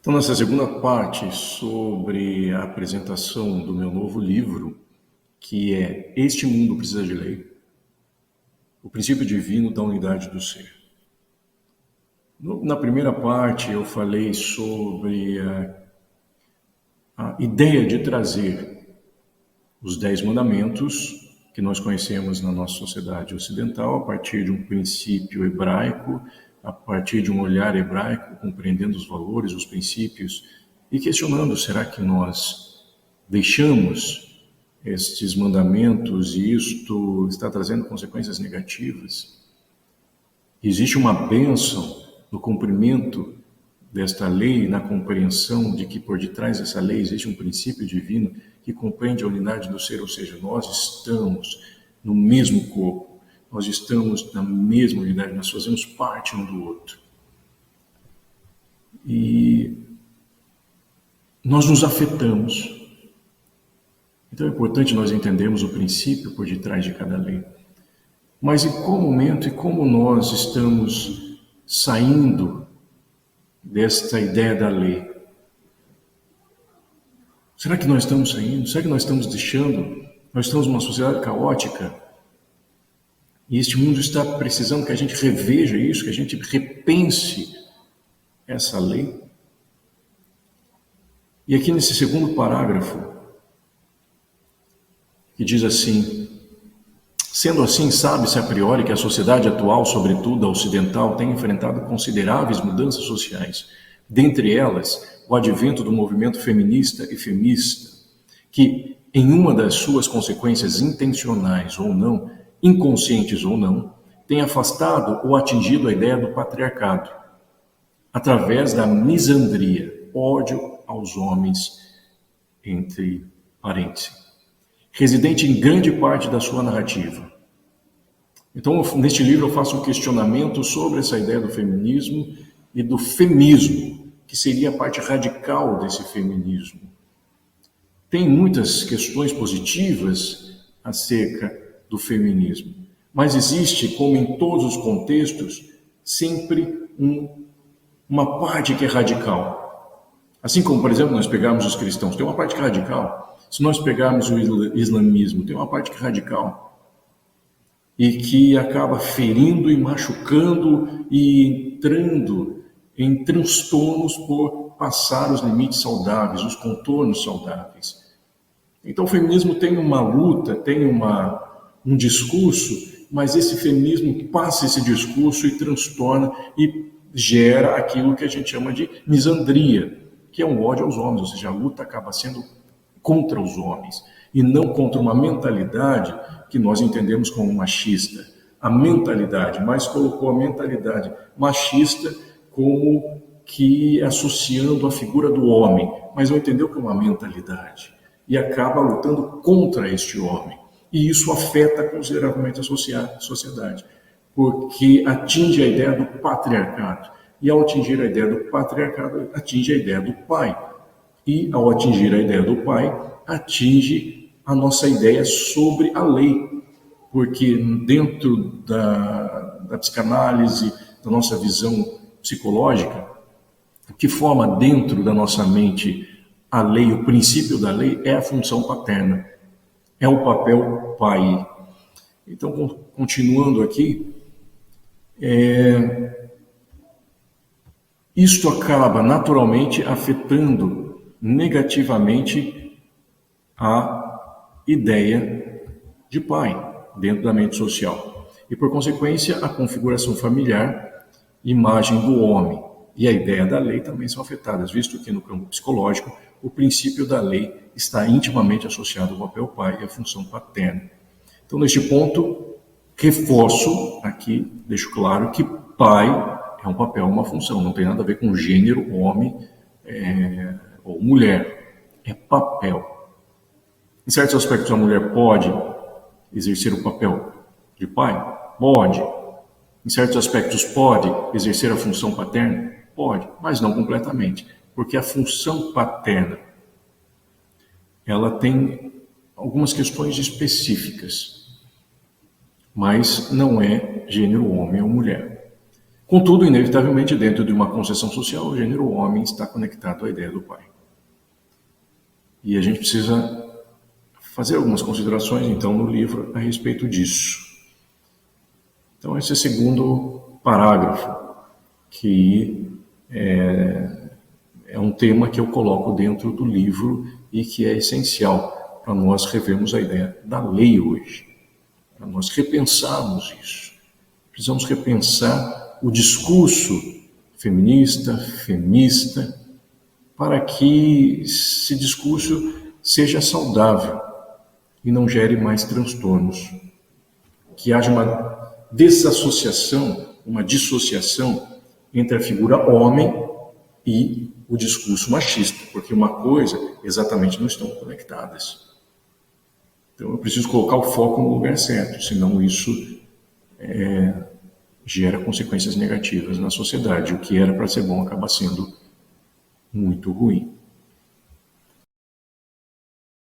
Então, nessa segunda parte sobre a apresentação do meu novo livro, que é Este Mundo Precisa de Lei, o princípio divino da unidade do ser. Na primeira parte, eu falei sobre a ideia de trazer os 10 mandamentos que nós conhecemos na nossa sociedade ocidental a partir de um princípio hebraico, a partir de um olhar hebraico, compreendendo os valores, os princípios e questionando, será que nós deixamos estes mandamentos e isto está trazendo consequências negativas? Existe uma bênção no cumprimento desta lei, na compreensão de que por detrás dessa lei existe um princípio divino que compreende a unidade do ser, ou seja, nós estamos no mesmo corpo, nós estamos na mesma unidade, nós fazemos parte um do outro. E nós nos afetamos. Então é importante nós entendermos o princípio por detrás de cada lei. Mas em qual momento e como nós estamos saindo desta ideia da lei? Será que nós estamos saindo? Será que nós estamos deixando? Nós estamos numa sociedade caótica e este mundo está precisando que a gente reveja isso, que a gente repense essa lei. E aqui nesse segundo parágrafo, que diz assim: sendo assim, sabe-se a priori que a sociedade atual, sobretudo a ocidental, tem enfrentado consideráveis mudanças sociais, dentre elas o advento do movimento feminista e femista, que, em uma das suas consequências intencionais ou não, inconscientes ou não, tem afastado ou atingido a ideia do patriarcado, através da misandria, ódio aos homens, entre parênteses, residente em grande parte da sua narrativa. Então, neste livro eu faço um questionamento sobre essa ideia do feminismo e do femismo, que seria a parte radical desse feminismo. Tem muitas questões positivas acerca do feminismo, mas existe, como em todos os contextos, sempre uma parte que é radical. Assim como, por exemplo, nós pegarmos os cristãos, tem uma parte que é radical. Se nós pegarmos o islamismo, tem uma parte que é radical e que acaba ferindo e machucando e entrando em transtornos por passar os limites saudáveis, os contornos saudáveis. Então o feminismo tem uma luta, tem um discurso, mas esse feminismo passa esse discurso e transtorna e gera aquilo que a gente chama de misandria, que é um ódio aos homens, ou seja, a luta acaba sendo contra os homens e não contra uma mentalidade que nós entendemos como machista. A mentalidade, mas colocou a mentalidade machista como que associando a figura do homem, mas não entendeu que é uma mentalidade e acaba lutando contra este homem. E isso afeta consideravelmente a sociedade, porque atinge a ideia do patriarcado. E ao atingir a ideia do patriarcado, atinge a ideia do pai. E ao atingir a ideia do pai, atinge a nossa ideia sobre a lei. Porque dentro da psicanálise, da nossa visão psicológica, o que forma dentro da nossa mente a lei, o princípio da lei, é a função paterna, é o papel pai. Então, continuando aqui, isto acaba naturalmente afetando negativamente a ideia de pai dentro da mente social. E, por consequência, a configuração familiar, imagem do homem e a ideia da lei também são afetadas, visto que no campo psicológico o princípio da lei está intimamente associado ao papel pai e à função paterna. Então, neste ponto, reforço aqui, deixo claro que pai é um papel, uma função, não tem nada a ver com gênero, homem ou mulher, é papel. Em certos aspectos a mulher pode exercer o papel de pai? Pode. Em certos aspectos pode exercer a função paterna? Pode, mas não completamente, porque a função paterna ela tem algumas questões específicas, mas não é gênero homem ou mulher. Contudo, inevitavelmente, dentro de uma concepção social, o gênero homem está conectado à ideia do pai. E a gente precisa fazer algumas considerações, então, no livro a respeito disso. Então, esse é o segundo parágrafo, que é um tema que eu coloco dentro do livro e que é essencial para nós revermos a ideia da lei hoje, para nós repensarmos isso. Precisamos repensar o discurso feminista, femista, para que esse discurso seja saudável e não gere mais transtornos. Que haja uma desassociação, uma dissociação entre a figura homem e o discurso machista, porque uma coisa exatamente não estão conectadas. Então eu preciso colocar o foco no lugar certo, senão isso gera consequências negativas na sociedade. O que era para ser bom acaba sendo muito ruim.